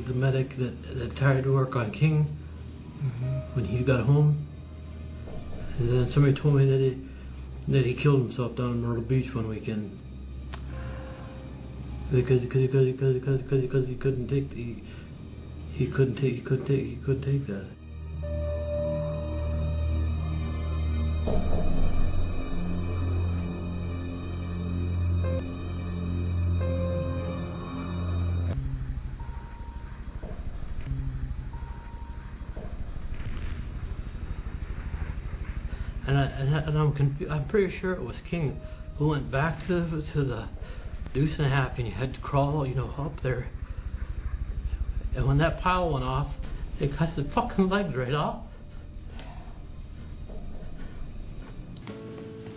the medic that tried to work on King when he got home. And then somebody told me that he killed himself down in Myrtle Beach one weekend because he couldn't take that. And I'm confused. I'm pretty sure it was King who went back to the deuce and a half, and you had to crawl, up there. And when that pile went off, it cut his fucking legs right off.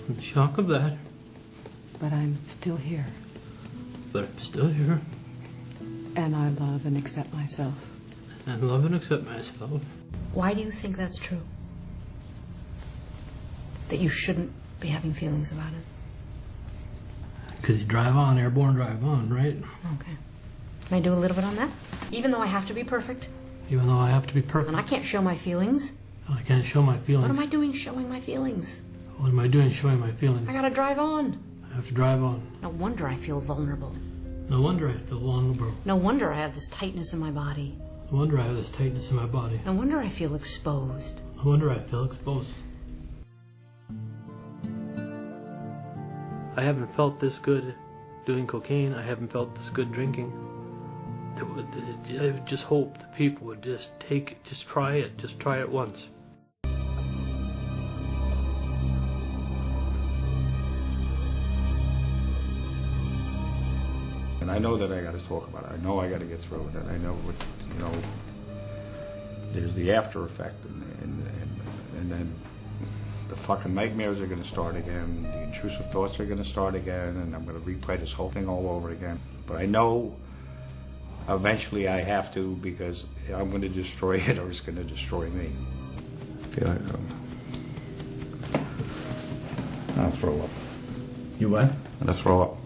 The shock of that. But I'm still here. But I'm still here. And I love and accept myself. And love and accept myself. Why do you think that's true? That you shouldn't be having feelings about it? Because you drive on, airborne drive on, right? Okay. Can I do a little bit on that? Even though I have to be perfect? Even though I have to be perfect. And I can't show my feelings? I can't show my feelings. What am I doing showing my feelings? What am I doing showing my feelings? I gotta drive on. I have to drive on. No wonder I feel vulnerable. No wonder I feel vulnerable. No wonder I have this tightness in my body. No wonder I have this tightness in my body. No wonder I feel exposed. No wonder I feel exposed. I haven't felt this good doing cocaine. I haven't felt this good drinking. I just hope the people would just try it once. And I know that I got to talk about it. I know I got to get through it. And I know there's the after effect, and then the fucking nightmares are going to start again. The intrusive thoughts are going to start again, and I'm going to replay this whole thing all over again. But I know eventually I have to, because I'm going to destroy it, or it's going to destroy me. I feel like I'll throw up. You what? I'll throw up.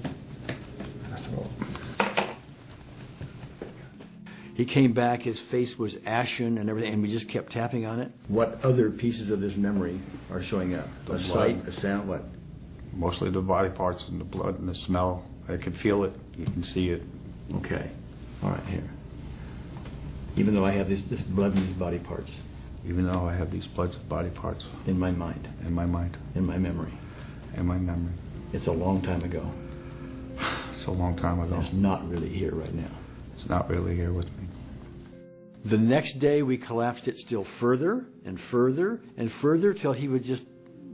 He came back, his face was ashen and everything, and we just kept tapping on it. What other pieces of this memory are showing up? A sight, a sound, what? Mostly the body parts and the blood and the smell. I can feel it. You can see it. Okay. All right, here. Even though I have this blood in these body parts. Even though I have these blood body parts. In my mind. In my mind. In my memory. In my memory. It's a long time ago. It's a long time ago. It's not really here right now. It's not really here with me. The next day we collapsed it still further and further and further till he would just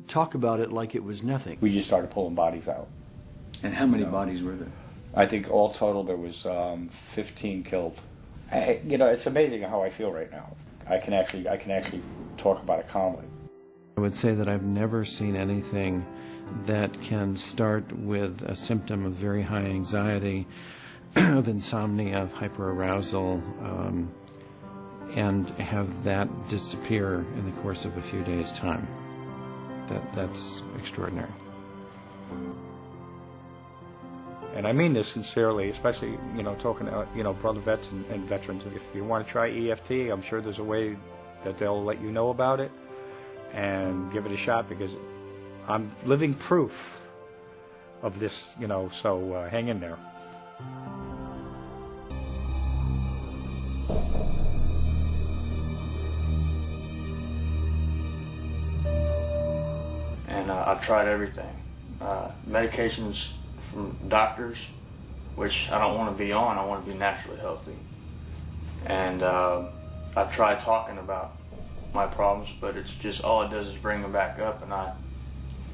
talk about it like it was nothing. We just started pulling bodies out. And how many bodies were there? I think all total there was 15 killed. It's amazing how I feel right now. I can actually talk about it calmly. I would say that I've never seen anything that can start with a symptom of very high anxiety, of insomnia, of hyperarousal, and have that disappear in the course of a few days' time. That's extraordinary. And I mean this sincerely, especially, talking to, brother vets and veterans. If you want to try EFT, I'm sure there's a way that they'll let you know about it and give it a shot, because I'm living proof of this, so hang in there. And I've tried everything. Medications from doctors, which I don't want to be on. I want to be naturally healthy. And I've tried talking about my problems, but it's just all it does is bring them back up, and I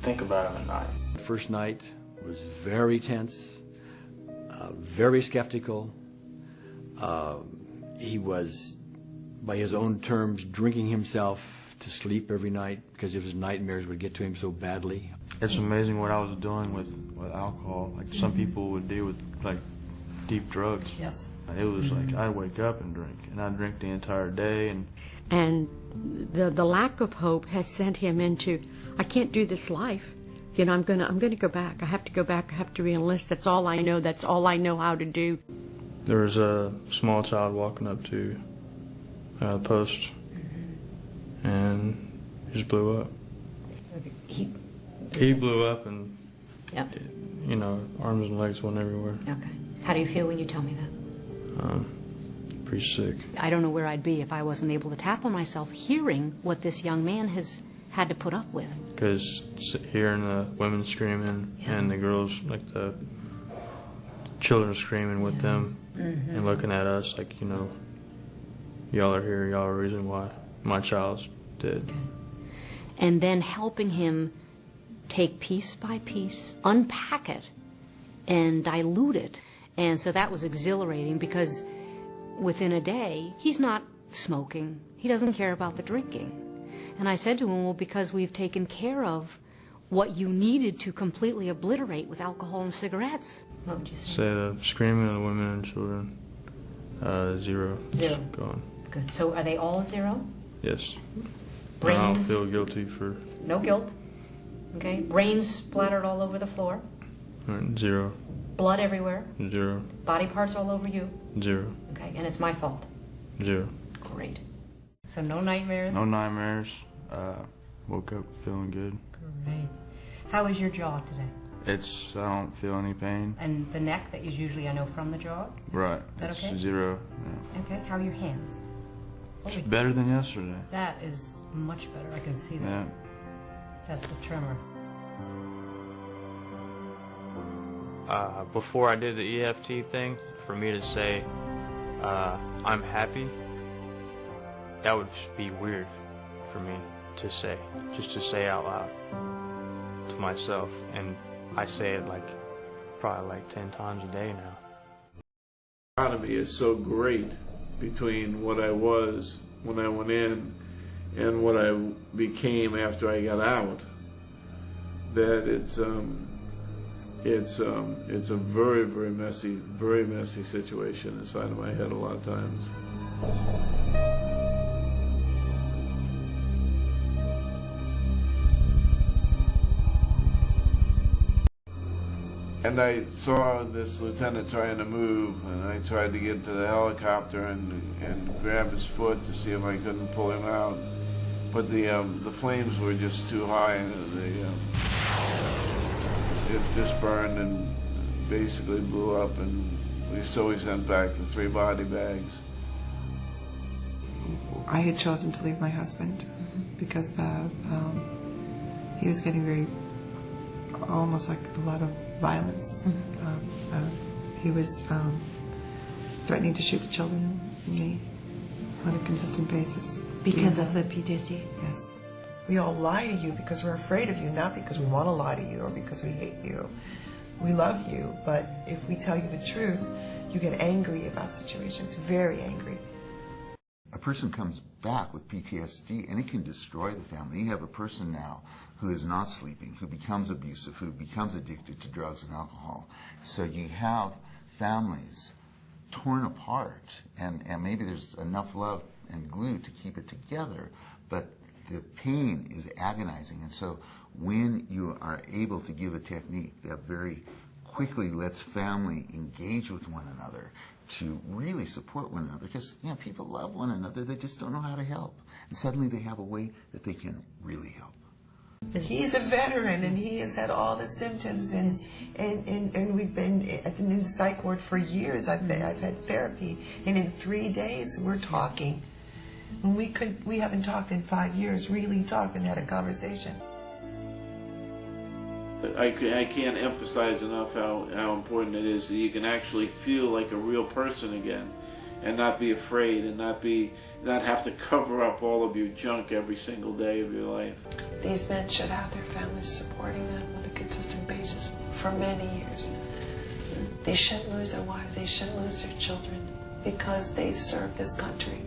think about them at night. The first night was very tense, very skeptical. He was, by his own terms, drinking himself to sleep every night because his nightmares would get to him so badly. It's amazing what I was doing with alcohol. Like some people would do with like deep drugs. Yes. It was like I'd wake up and drink, and I'd drink the entire day. And the lack of hope has sent him into, I can't do this life. I'm gonna go back. I have to go back. I have to re-enlist. That's all I know. That's all I know how to do. There was a small child walking up to the post, and he just blew up. He blew up, and you know, arms and legs went everywhere. Okay. How do you feel when you tell me that? Pretty sick. I don't know where I'd be if I wasn't able to tap on myself hearing what this young man has had to put up with. Because hearing the women screaming and the girls, like the children screaming with them and looking at us like, you know, y'all are here, y'all are the reason why my child's dead. Okay. And then helping him take piece by piece, unpack it, and dilute it. And so that was exhilarating because within a day, he's not smoking. He doesn't care about the drinking. And I said to him, well, because we've taken care of what you needed to completely obliterate with alcohol and cigarettes. What would you say? Say the screaming of the women and children, 0. Zero. Gone. Good. So are they all 0? Yes. Brains? I don't feel guilty for... No guilt. Okay. Brains splattered all over the floor. 0. Blood everywhere. 0. Body parts all over you. 0. Okay. And it's my fault. 0. Great. So no nightmares? No nightmares. Woke up feeling good. Great. How is your jaw today? I don't feel any pain. And the neck that is usually, I know, from the jaw? Right. That it's okay? 0. Yeah. Okay. How are your hands? It's better than yesterday. That is much better. I can see that. Yeah. That's the tremor. Before I did the EFT thing, for me to say, I'm happy, that would just be weird for me to say, just to say out loud to myself. And I say it probably 10 times a day now. The dichotomy is so great between what I was when I went in and what I became after I got out, that it's a very, very messy situation inside of my head a lot of times. And I saw this lieutenant trying to move, and I tried to get into the helicopter and grab his foot to see if I couldn't pull him out. But the flames were just too high, and it just burned and basically blew up, and we sent back the 3 body bags. I had chosen to leave my husband because he was getting very, almost like a lot of violence. He was threatening to shoot the children and me on a consistent basis. Because of the PTSD? Yes. We all lie to you because we're afraid of you, not because we want to lie to you or because we hate you. We love you, but if we tell you the truth, you get angry about situations, very angry. A person comes back with PTSD and it can destroy the family. You have a person now who is not sleeping, who becomes abusive, who becomes addicted to drugs and alcohol. So you have families torn apart, and maybe there's enough love and glue to keep it together, but the pain is agonizing. And so when you are able to give a technique that very quickly lets family engage with one another to really support one another, because people love one another, they just don't know how to help. And suddenly they have a way that they can really help. He's a veteran, and he has had all the symptoms, and we've been in the psych ward for years. I've had therapy, and in 3 days we're talking. And we haven't talked in 5 years, really talked and had a conversation. I can't emphasize enough how important it is that you can actually feel like a real person again, and not be afraid, and not have to cover up all of your junk every single day of your life. These men should have their families supporting them on a consistent basis for many years. They shouldn't lose their wives, they shouldn't lose their children, because they serve this country.